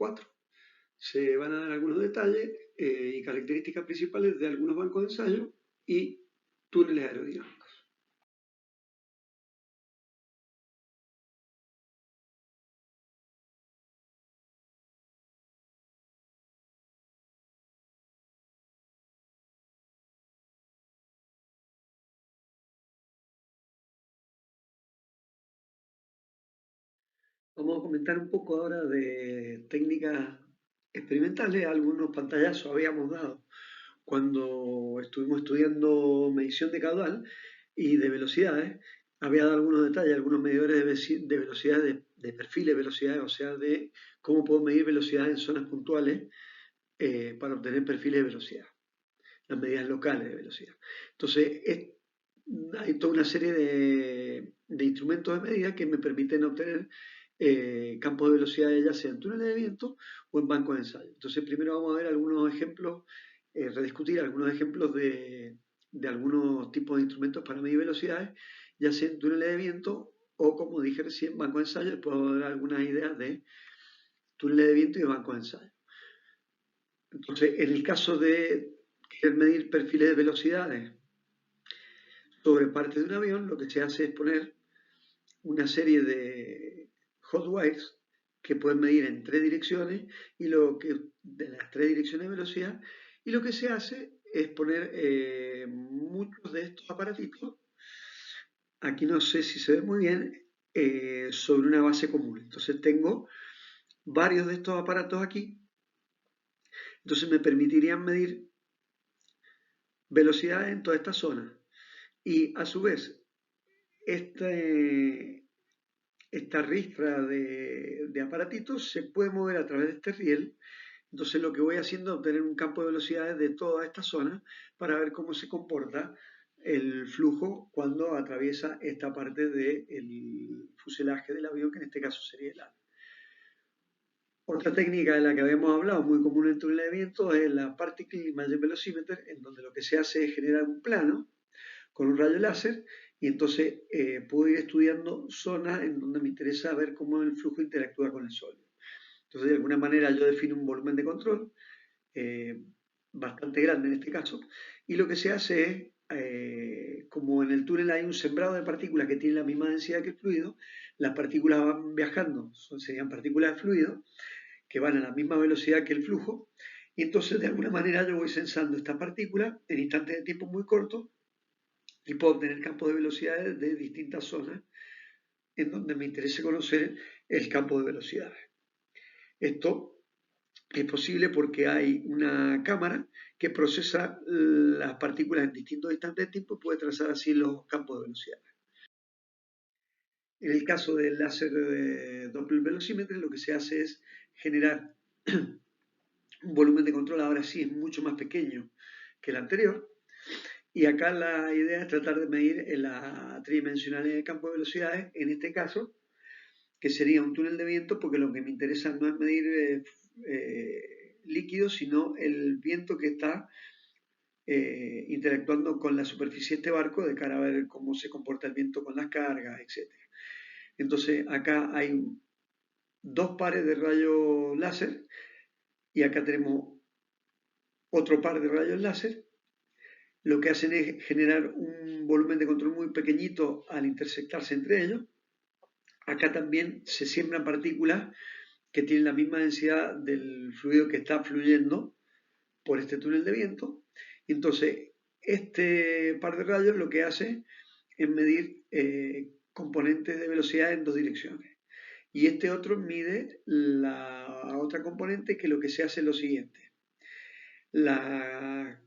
4. Se van a dar algunos detalles y características principales de algunos bancos de ensayo y túneles aerodinámicos. Vamos a comentar un poco ahora de técnicas experimentales. Algunos pantallazos habíamos dado cuando estuvimos estudiando medición de caudal y de velocidades. Había dado algunos detalles, algunos medidores de velocidad, de perfiles de velocidades, o sea, de cómo puedo medir velocidad en zonas puntuales para obtener perfiles de velocidad, las medidas locales de velocidad. Entonces, hay toda una serie de instrumentos de medida que me permiten obtener campos de velocidad ya sea en túneles de viento o en bancos de ensayo. Entonces, primero vamos a ver algunos ejemplos, rediscutir algunos ejemplos de algunos tipos de instrumentos para medir velocidades, ya sea en túneles de viento o, como dije recién, bancos de ensayo. Les puedo dar algunas ideas de túneles de viento y de bancos de ensayo. Entonces, en el caso de querer medir perfiles de velocidades sobre parte de un avión, lo que se hace es poner una serie de hot wires que pueden medir en 3 direcciones y de las 3 direcciones de velocidad, y lo que se hace es poner muchos de estos aparatitos, aquí no sé si se ve muy bien, sobre una base común. Entonces tengo varios de estos aparatos aquí, entonces me permitirían medir velocidad en toda esta zona. Y a su vez, esta ristra de aparatitos se puede mover a través de este riel. Entonces lo que voy haciendo es obtener un campo de velocidades de toda esta zona para ver cómo se comporta el flujo cuando atraviesa esta parte del fuselaje del avión, que en este caso sería el ala. Otra técnica de la que habíamos hablado, muy común en túnel de viento, es la Particle Imaging Velocimeter, en donde lo que se hace es generar un plano con un rayo láser y entonces puedo ir estudiando zonas en donde me interesa ver cómo el flujo interactúa con el sólido. Entonces, de alguna manera yo defino un volumen de control bastante grande en este caso, y lo que se hace es, como en el túnel hay un sembrado de partículas que tienen la misma densidad que el fluido, las partículas van viajando, serían partículas de fluido, que van a la misma velocidad que el flujo, y entonces de alguna manera yo voy sensando estas partículas en instantes de tiempo muy cortos y puedo obtener campos de velocidades de distintas zonas en donde me interese conocer el campo de velocidades. Esto es posible porque hay una cámara que procesa las partículas en distintos instantes de tiempo y puede trazar así los campos de velocidad. En el caso del láser de Doppler velocímetro, lo que se hace es generar un volumen de control, ahora sí es mucho más pequeño que el anterior, y acá la idea es tratar de medir la tridimensionalidad del campo de velocidades, en este caso, que sería un túnel de viento, porque lo que me interesa no es medir líquidos, sino el viento que está interactuando con la superficie de este barco de cara a ver cómo se comporta el viento con las cargas, etc. Entonces acá hay 2 pares de rayos láser y acá tenemos otro par de rayos láser. Lo que hacen es generar un volumen de control muy pequeñito al intersectarse entre ellos. Acá también se siembran partículas que tienen la misma densidad del fluido que está fluyendo por este túnel de viento. Entonces, este par de rayos lo que hace es medir componentes de velocidad en 2 direcciones. Y este otro mide la otra componente, que lo que se hace es lo siguiente. Las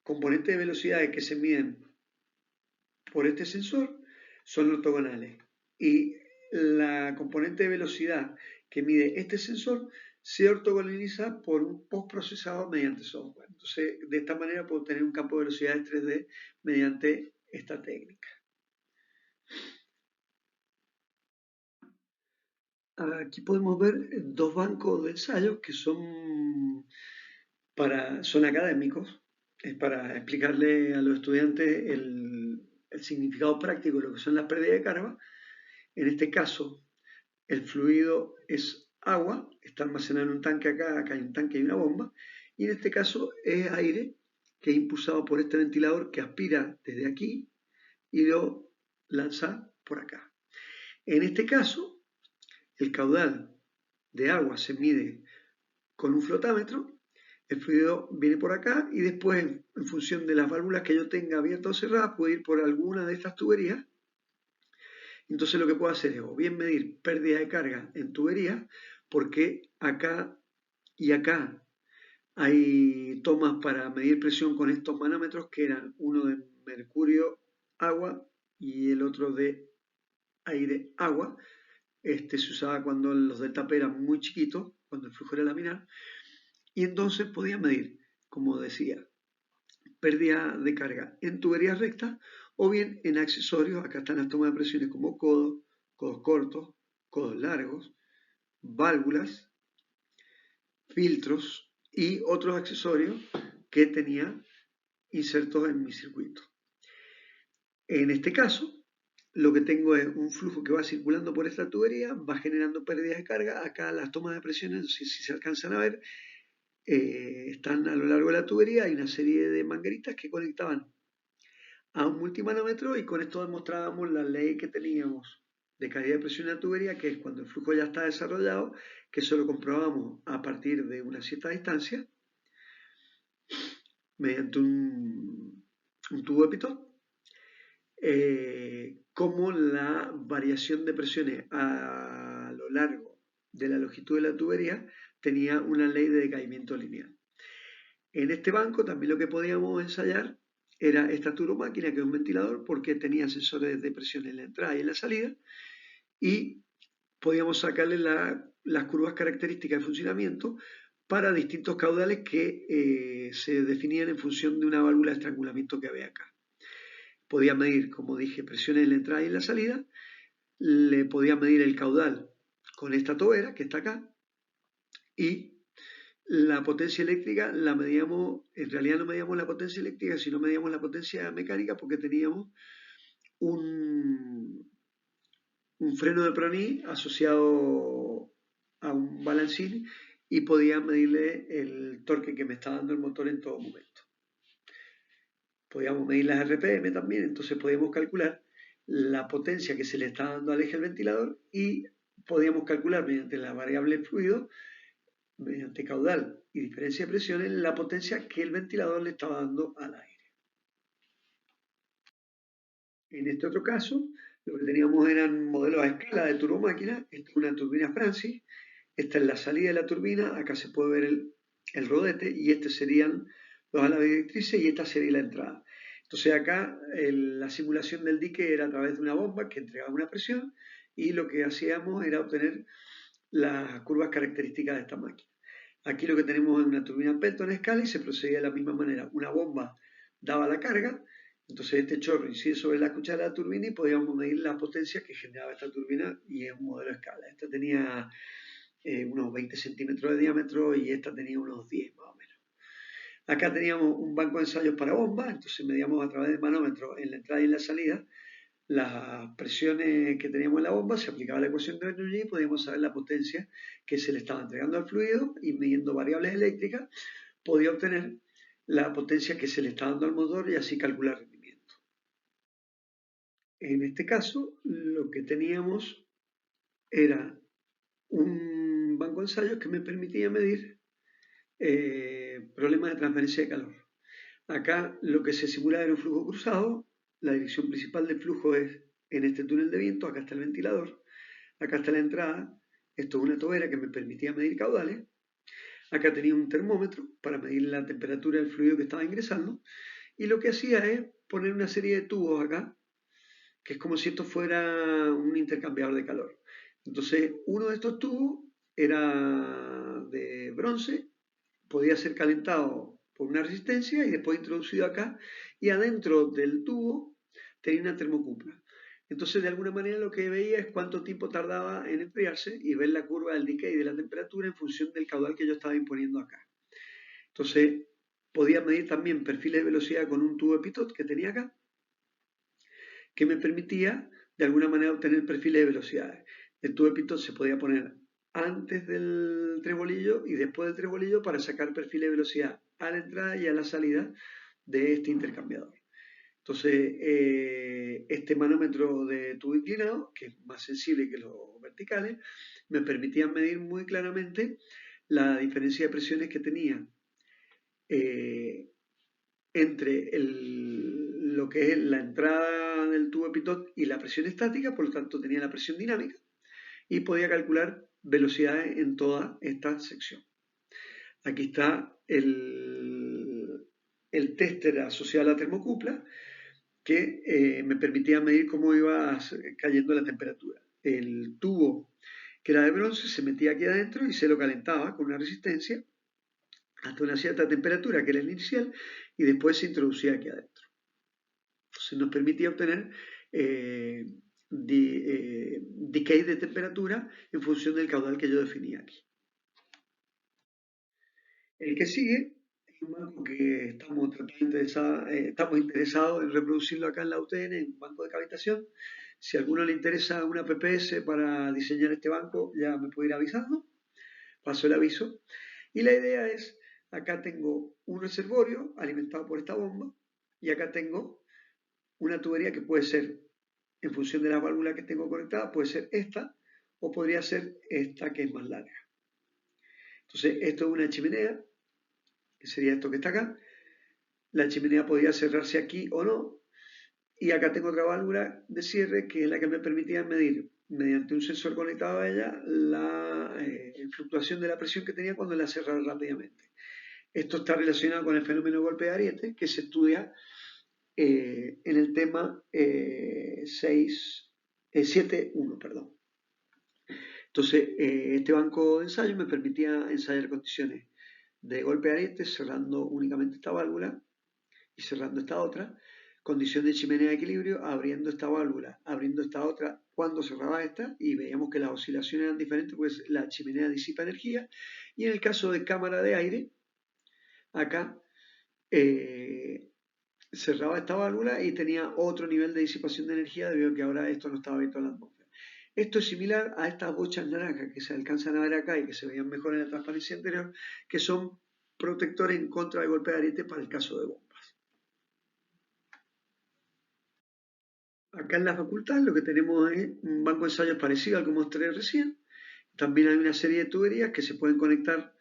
componentes de velocidades que se miden por este sensor son ortogonales. Y la componente de velocidad que mide este sensor se ortogonaliza por un postprocesado mediante software. Entonces, de esta manera puedo tener un campo de velocidades 3D mediante esta técnica. Aquí podemos ver 2 bancos de ensayos que son académicos, es para explicarle a los estudiantes el significado práctico de lo que son las pérdidas de carga. En este caso, el fluido es agua, está almacenada en un tanque acá, acá hay un tanque y una bomba, y en este caso es aire que es impulsado por este ventilador que aspira desde aquí y lo lanza por acá. En este caso, el caudal de agua se mide con un flotámetro, el fluido viene por acá y después, en función de las válvulas que yo tenga abiertas o cerradas, puede ir por alguna de estas tuberías. Entonces lo que puedo hacer es o bien medir pérdida de carga en tuberías, porque acá y acá hay tomas para medir presión con estos manómetros que eran uno de mercurio agua y el otro de aire agua. Este se usaba cuando los del TAP eran muy chiquitos, cuando el flujo era laminar, y entonces podía medir, como decía, pérdida de carga en tuberías rectas o bien en accesorios. Acá están las tomas de presiones como codos, codos cortos, codos largos, válvulas, filtros y otros accesorios que tenía insertos en mi circuito. En este caso, lo que tengo es un flujo que va circulando por esta tubería, va generando pérdidas de carga. Acá las tomas de presión, si se alcanzan a ver, están a lo largo de la tubería. Hay una serie de mangueritas que conectaban a un multimanómetro y con esto demostrábamos la ley que teníamos de caída de presión en la tubería, que es cuando el flujo ya está desarrollado, que eso lo comprobamos a partir de una cierta distancia mediante un tubo de pitón, como la variación de presiones a lo largo de la longitud de la tubería tenía una ley de decaimiento lineal. En este banco también lo que podíamos ensayar era esta turbomáquina, que es un ventilador, porque tenía sensores de presión en la entrada y en la salida, y podíamos sacarle las curvas características de funcionamiento para distintos caudales que se definían en función de una válvula de estrangulamiento que había acá. Podía medir, como dije, presiones en la entrada y en la salida, le podía medir el caudal con esta tobera que está acá, y la potencia eléctrica la medíamos, en realidad no medíamos la potencia eléctrica, sino medíamos la potencia mecánica, porque teníamos un freno de Prony asociado a un balancín y podía medirle el torque que me está dando el motor en todo momento. Podíamos medir las RPM también, entonces podíamos calcular la potencia que se le está dando al eje del ventilador y podíamos calcular mediante la variable fluido, mediante caudal y diferencia de presiones, la potencia que el ventilador le estaba dando al aire. En este otro caso, lo que teníamos eran modelos a escala de turbomáquina. Esta es una turbina Francis, esta es la salida de la turbina, acá se puede ver el rodete y estos serían los alas directrices y esta sería la entrada. Entonces acá la simulación del dique era a través de una bomba que entregaba una presión y lo que hacíamos era obtener las curvas características de esta máquina. Aquí lo que tenemos es una turbina Pelton a escala y se procedía de la misma manera. Una bomba daba la carga, entonces este chorro incide sobre la cuchara de la turbina y podíamos medir la potencia que generaba esta turbina, y es un modelo a escala. Esta tenía unos 20 centímetros de diámetro y esta tenía unos 10 más o menos. Acá teníamos un banco de ensayos para bombas, entonces medíamos a través de manómetros en la entrada y en la salida las presiones que teníamos en la bomba, se aplicaba la ecuación de Bernoulli y podíamos saber la potencia que se le estaba entregando al fluido, y midiendo variables eléctricas podía obtener la potencia que se le está dando al motor y así calcular rendimiento. En este caso, lo que teníamos era un banco de ensayos que me permitía medir problemas de transferencia de calor. Acá lo que se simulaba era un flujo cruzado. La dirección principal del flujo es en este túnel de viento. Acá está el ventilador, acá está la entrada. Esto es una tobera que me permitía medir caudales. Acá tenía un termómetro para medir la temperatura del fluido que estaba ingresando, y lo que hacía es poner una serie de tubos acá, que es como si esto fuera un intercambiador de calor. Entonces, uno de estos tubos era de bronce, podía ser calentado por una resistencia y después introducido acá, y adentro del tubo tenía una termocupla. Entonces, de alguna manera lo que veía es cuánto tiempo tardaba en enfriarse y ver la curva del decay de la temperatura en función del caudal que yo estaba imponiendo acá. Entonces, podía medir también perfiles de velocidad con un tubo de pitot que tenía acá, que me permitía de alguna manera obtener perfiles de velocidades. El tubo de pitot se podía poner antes del trebolillo y después del trebolillo para sacar perfil de velocidad a la entrada y a la salida de este intercambiador. Entonces, este manómetro de tubo inclinado, que es más sensible que los verticales, me permitía medir muy claramente la diferencia de presiones que tenía eh, entre lo que es la entrada del tubo Pitot y la presión estática, por lo tanto tenía la presión dinámica y podía calcular velocidades en toda esta sección. Aquí está el tester asociado a la termocupla que me permitía medir cómo iba cayendo la temperatura. El tubo que era de bronce se metía aquí adentro y se lo calentaba con una resistencia hasta una cierta temperatura que era la inicial y después se introducía aquí adentro. Entonces nos permitía obtener decay de temperatura en función del caudal que yo definía aquí. El que sigue es un banco que estamos interesados en reproducirlo acá en la UTN, en un banco de cavitación. Si a alguno le interesa una PPS para diseñar este banco, ya me puede ir avisando. Paso el aviso. Y la idea es, acá tengo un reservorio alimentado por esta bomba y acá tengo una tubería que puede ser, en función de la válvula que tengo conectada, puede ser esta o podría ser esta que es más larga. Entonces, esto es una chimenea, que sería esto que está acá. La chimenea podría cerrarse aquí o no. Y acá tengo otra válvula de cierre que es la que me permitía medir, mediante un sensor conectado a ella, la fluctuación de la presión que tenía cuando la cerraba rápidamente. Esto está relacionado con el fenómeno de golpe de ariete que se estudia en el tema 7.1, perdón. Entonces, este banco de ensayo me permitía ensayar condiciones de golpe de ariete cerrando únicamente esta válvula y cerrando esta otra, condición de chimenea de equilibrio, abriendo esta válvula, abriendo esta otra cuando cerraba esta y veíamos que las oscilaciones eran diferentes, pues la chimenea disipa energía. Y en el caso de cámara de aire, acá cerraba esta válvula y tenía otro nivel de disipación de energía debido a que ahora esto no estaba abierto a la atmósfera. Esto es similar a estas bochas naranjas que se alcanzan a ver acá y que se veían mejor en la transparencia anterior, que son protectores en contra del golpe de ariete para el caso de bombas. Acá en la facultad lo que tenemos es un banco de ensayos parecido al que mostré recién. También hay una serie de tuberías que se pueden conectar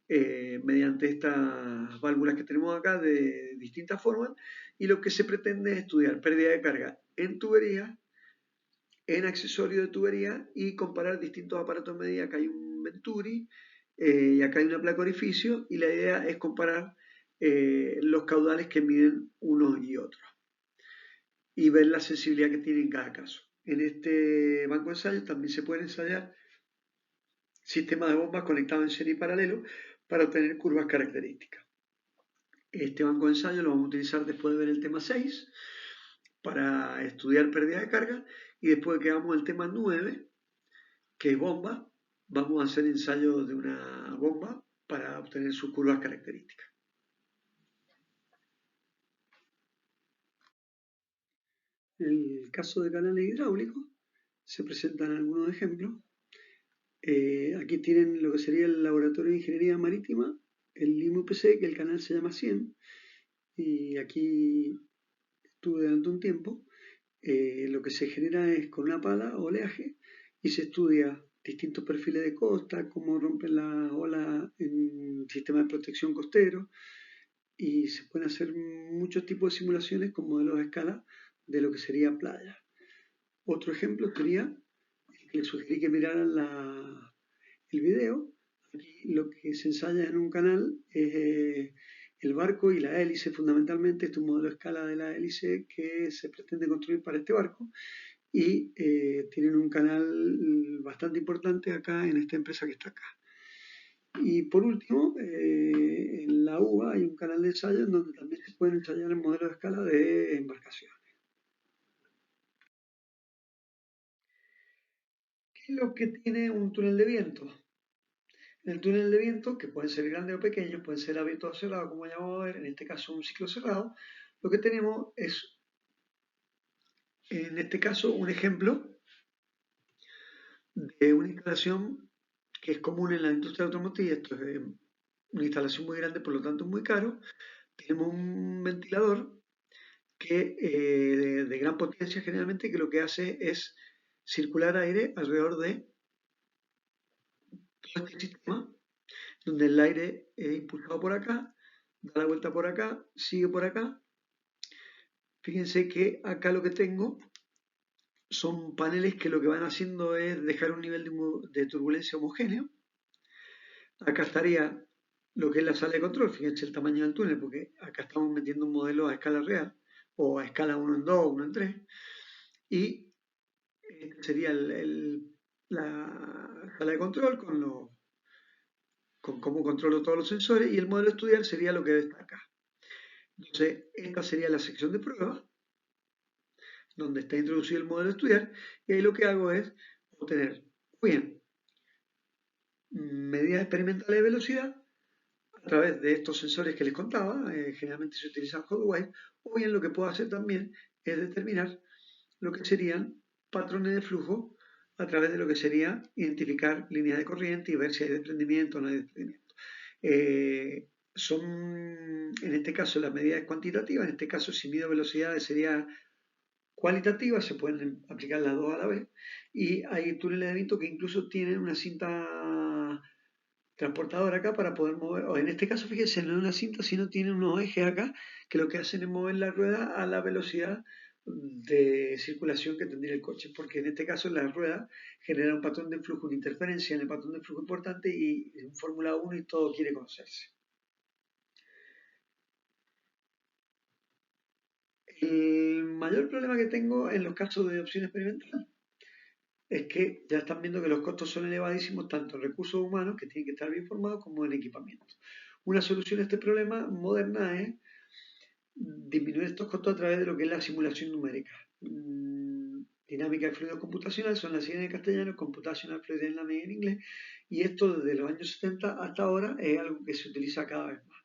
mediante estas válvulas que tenemos acá de distintas formas y lo que se pretende es estudiar pérdida de carga en tubería, en accesorios de tubería y comparar distintos aparatos de medida. Acá hay un Venturi y acá hay una placa orificio y la idea es comparar los caudales que miden unos y otros y ver la sensibilidad que tiene en cada caso. En este banco de ensayos también se pueden ensayar sistemas de bombas conectados en serie y paralelo para obtener curvas características. Este banco de ensayo lo vamos a utilizar después de ver el tema 6 para estudiar pérdida de carga y después de que hagamos el tema 9, que es bomba, vamos a hacer ensayos de una bomba para obtener sus curvas características. En el caso de canales hidráulicos se presentan algunos ejemplos. Aquí tienen lo que sería el Laboratorio de Ingeniería Marítima, el LIMUPC, que el canal se llama 100, y aquí estuve durante un tiempo. Lo que se genera es con una pala oleaje y se estudia distintos perfiles de costa, cómo rompen las olas en sistemas de protección costero, y se pueden hacer muchos tipos de simulaciones con modelos de escala de lo que sería playa. Otro ejemplo sería que les sugerí que miraran el video. Aquí lo que se ensaya en un canal es el barco y la hélice fundamentalmente. Este es un modelo de escala de la hélice que se pretende construir para este barco y tienen un canal bastante importante acá en esta empresa que está acá. Y por último, en la UBA hay un canal de ensayo en donde también se pueden ensayar el modelo de escala de embarcaciones. ¿Qué es lo que tiene un túnel de viento? El túnel de viento, que pueden ser grandes o pequeños, pueden ser abiertos o cerrados, como ya vamos a ver, en este caso un ciclo cerrado, lo que tenemos es, en este caso, un ejemplo de una instalación que es común en la industria automotriz. Esto es una instalación muy grande, por lo tanto es muy caro. Tenemos un ventilador que de gran potencia generalmente, que lo que hace es circular aire alrededor de todo este sistema, donde el aire es impulsado por acá, da la vuelta por acá, sigue por acá. Fíjense que acá lo que tengo son paneles que lo que van haciendo es dejar un nivel de turbulencia homogéneo. Acá estaría lo que es la sala de control, fíjense el tamaño del túnel, porque acá estamos metiendo un modelo a escala real, o a escala 1 en 2, 1 en 3, y este sería la sala de control con cómo controlo todos los sensores, y el modelo a estudiar sería lo que está acá. Entonces, esta sería la sección de prueba, donde está introducido el modelo a estudiar, y ahí lo que hago es obtener, bien, medidas experimentales de velocidad a través de estos sensores que les contaba, generalmente se utilizan hot wire, o bien lo que puedo hacer también es determinar lo que serían patrones de flujo a través de lo que sería identificar líneas de corriente y ver si hay desprendimiento o no hay desprendimiento. Son, en este caso, las medidas cuantitativas, en este caso, si mido velocidades sería cualitativa, se pueden aplicar las dos a la vez, y hay túneles de viento que incluso tienen una cinta transportadora acá para poder mover, o en este caso, fíjense, no es una cinta, sino tiene unos ejes acá que lo que hacen es mover la rueda a la velocidad de circulación que tendría el coche, porque en este caso la rueda genera un patrón de flujo, una interferencia en el patrón de flujo importante y en Fórmula 1 y todo quiere conocerse. El mayor problema que tengo en los casos de opción experimental es que ya están viendo que los costos son elevadísimos, tanto en recursos humanos, que tienen que estar bien formados, como en equipamiento. Una solución a este problema moderna es disminuir estos costos a través de lo que es la simulación numérica. Dinámica de fluido computacional son las siglas en castellano, computational fluid dynamics en inglés, y esto desde los años 70 hasta ahora es algo que se utiliza cada vez más.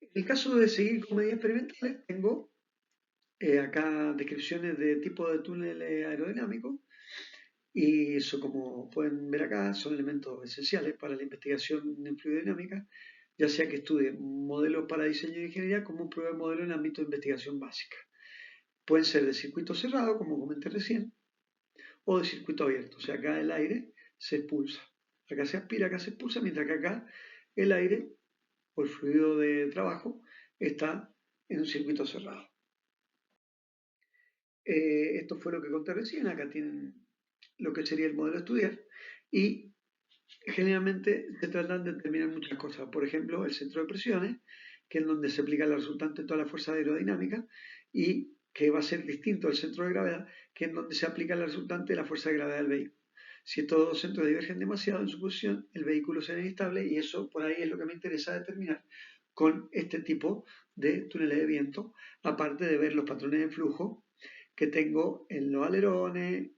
En el caso de seguir con medidas experimentales, tengo acá descripciones de tipo de túneles aerodinámicos, y eso, como pueden ver acá, son elementos esenciales para la investigación en fluidodinámica, ya sea que estudie modelos para diseño de ingeniería como prueba de modelo en el ámbito de investigación básica. Pueden ser de circuito cerrado, como comenté recién, o de circuito abierto. O sea, acá el aire se expulsa. Acá se aspira, acá se expulsa, mientras que acá el aire o el fluido de trabajo está en un circuito cerrado. Esto fue lo que conté recién. Acá tienen lo que sería el modelo a estudiar. Y generalmente se tratan de determinar muchas cosas. Por ejemplo, el centro de presiones, que es donde se aplica la resultante de toda la fuerza aerodinámica, y que va a ser distinto al centro de gravedad, que es donde se aplica la resultante de la fuerza de gravedad del vehículo. Si estos dos centros divergen demasiado en su posición, el vehículo será inestable, y eso por ahí es lo que me interesa determinar con este tipo de túneles de viento, aparte de ver los patrones de flujo que tengo en los alerones,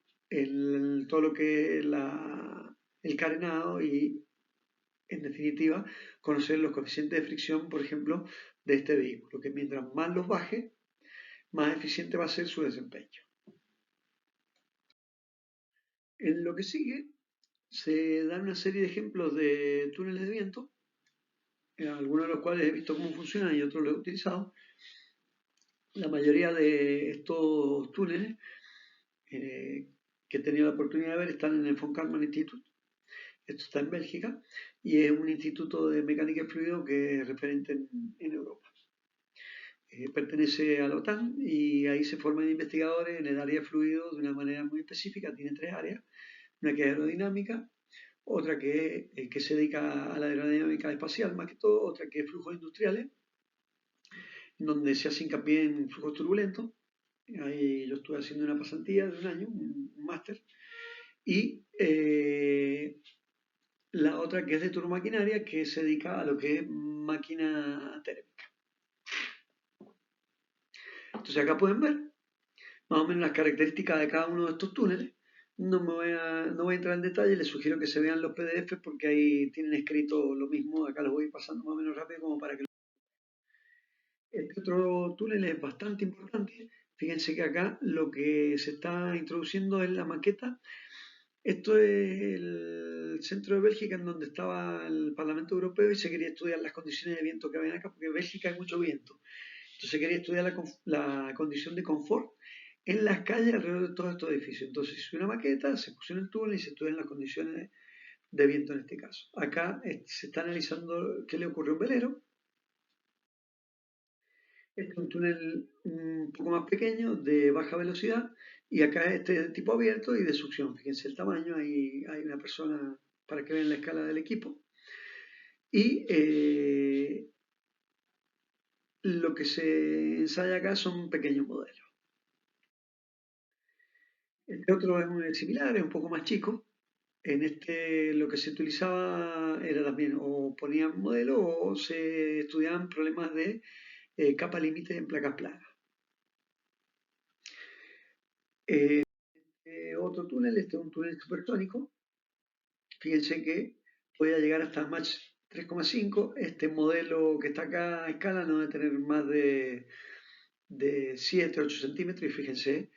todo lo que es el carenado y, en definitiva, conocer los coeficientes de fricción, por ejemplo, de este vehículo, que mientras más los baje, más eficiente va a ser su desempeño. En lo que sigue, se dan una serie de ejemplos de túneles de viento, algunos de los cuales he visto cómo funcionan y otros los he utilizado. La mayoría de estos túneles eh, que he tenido la oportunidad de ver están en el von Karman Institute. Esto está en Bélgica y es un instituto de mecánica y fluido que es referente en Europa. Pertenece a la OTAN y ahí se forman investigadores en el área de fluidos de una manera muy específica. Tiene tres áreas: una que es aerodinámica, otra que se dedica a la aerodinámica espacial más que todo, otra que es flujos industriales, donde se hace hincapié en flujos turbulentos. Ahí yo estuve haciendo una pasantía de un año, un máster, y la otra que es de turbomaquinaria, que se dedica a lo que es máquina térmica. Entonces acá pueden ver más o menos las características de cada uno de estos túneles. No voy a entrar en detalle, les sugiero que se vean los PDF porque ahí tienen escrito lo mismo. Acá los voy pasando más o menos rápido como para que... Este otro túnel es bastante importante. Fíjense que acá lo que se está introduciendo es la maqueta Esto es el centro de Bélgica en donde estaba el Parlamento Europeo y se quería estudiar las condiciones de viento que había acá, porque en Bélgica hay mucho viento. Entonces quería estudiar la condición de confort en las calles alrededor de todos estos edificios. Entonces hice una maqueta, se puso en el túnel y se estudian las condiciones de viento en este caso. Acá se está analizando qué le ocurrió a un velero. Este es un túnel un poco más pequeño, de baja velocidad, y acá este es de tipo abierto y de succión. Fíjense el tamaño, ahí hay una persona para que vean la escala del equipo. Y lo que se ensaya acá son pequeños modelos. Este otro es muy similar, es un poco más chico. En este lo que se utilizaba era también o ponían modelos o se estudiaban problemas de capa límite en placas planas. Otro túnel, este es un túnel supersónico. Fíjense que podía llegar hasta Mach 3,5. Este modelo que está acá a escala no debe tener más de 7, 8 centímetros. Y fíjense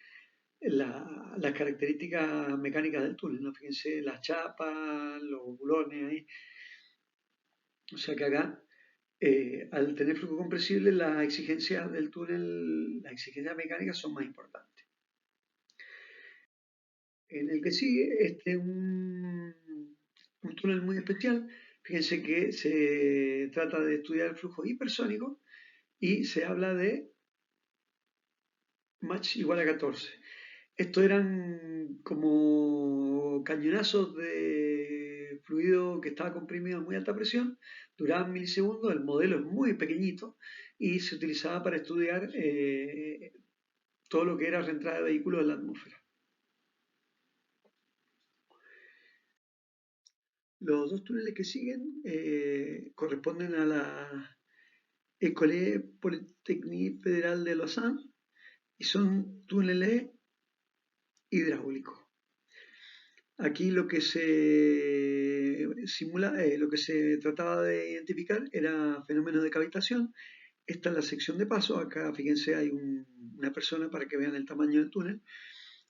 las características mecánicas del túnel, ¿no? Fíjense las chapas, los bulones ahí. O sea que acá, al tener flujo compresible, las exigencias del túnel, las exigencias mecánicas son más importantes. En el que sigue, este es un túnel muy especial. Fíjense que se trata de estudiar el flujo hipersónico y se habla de Mach igual a 14. Estos eran como cañonazos de fluido que estaba comprimido a muy alta presión, duraban milisegundos, el modelo es muy pequeñito y se utilizaba para estudiar todo lo que era reentrada de vehículos en la atmósfera. Los dos túneles que siguen corresponden a la École Polytechnique Federal de Lausanne y son túneles hidráulicos. Aquí lo que se simula, lo que se trataba de identificar era fenómenos de cavitación. Esta es la sección de paso. Acá, fíjense, hay una persona para que vean el tamaño del túnel.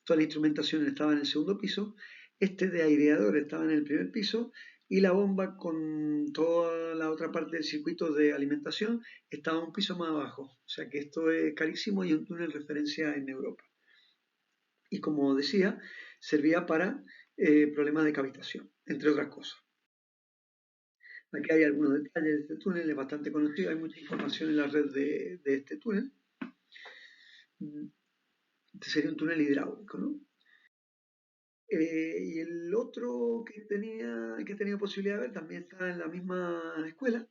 Toda la instrumentación estaba en el segundo piso. Este de aireador estaba en el primer piso y la bomba con toda la otra parte del circuito de alimentación estaba un piso más abajo. O sea que esto es carísimo y un túnel referencia en Europa. Y como decía, servía para problemas de cavitación, entre otras cosas. Aquí hay algunos detalles de este túnel, es bastante conocido, hay mucha información en la red de este túnel. Este sería un túnel hidráulico, ¿no? Y el otro que he tenido posibilidad de ver también está en la misma escuela.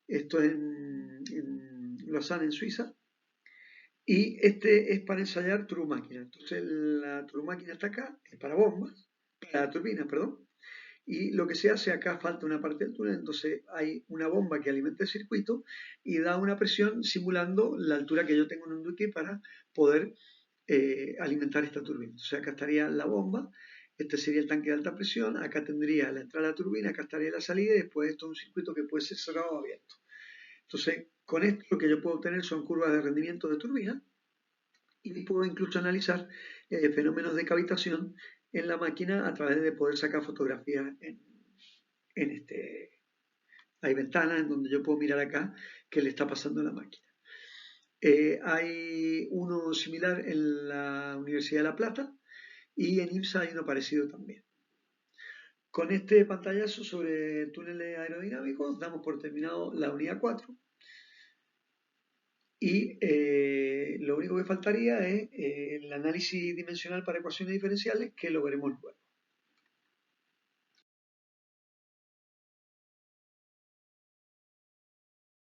Esto es en Lausanne, en Suiza. Y este es para ensayar turbomáquina. Entonces la turbomáquina está acá, es para bombas, para turbinas, perdón. Y lo que se hace acá, falta una parte del túnel, entonces hay una bomba que alimenta el circuito y da una presión simulando la altura que yo tengo en un duque para poder alimentar esta turbina. Entonces acá estaría la bomba, este sería el tanque de alta presión, acá tendría la entrada a la turbina, acá estaría la salida y después esto es un circuito que puede ser cerrado o abierto. Entonces con esto lo que yo puedo obtener son curvas de rendimiento de turbina y puedo incluso analizar fenómenos de cavitación en la máquina a través de poder sacar fotografías en este. Hay ventanas en donde yo puedo mirar acá qué le está pasando a la máquina. Hay uno similar en la Universidad de La Plata y en IMSA hay uno parecido también. Con este pantallazo sobre túneles aerodinámicos damos por terminado la unidad 4 y lo único que faltaría es el análisis dimensional para ecuaciones diferenciales que lo veremos luego.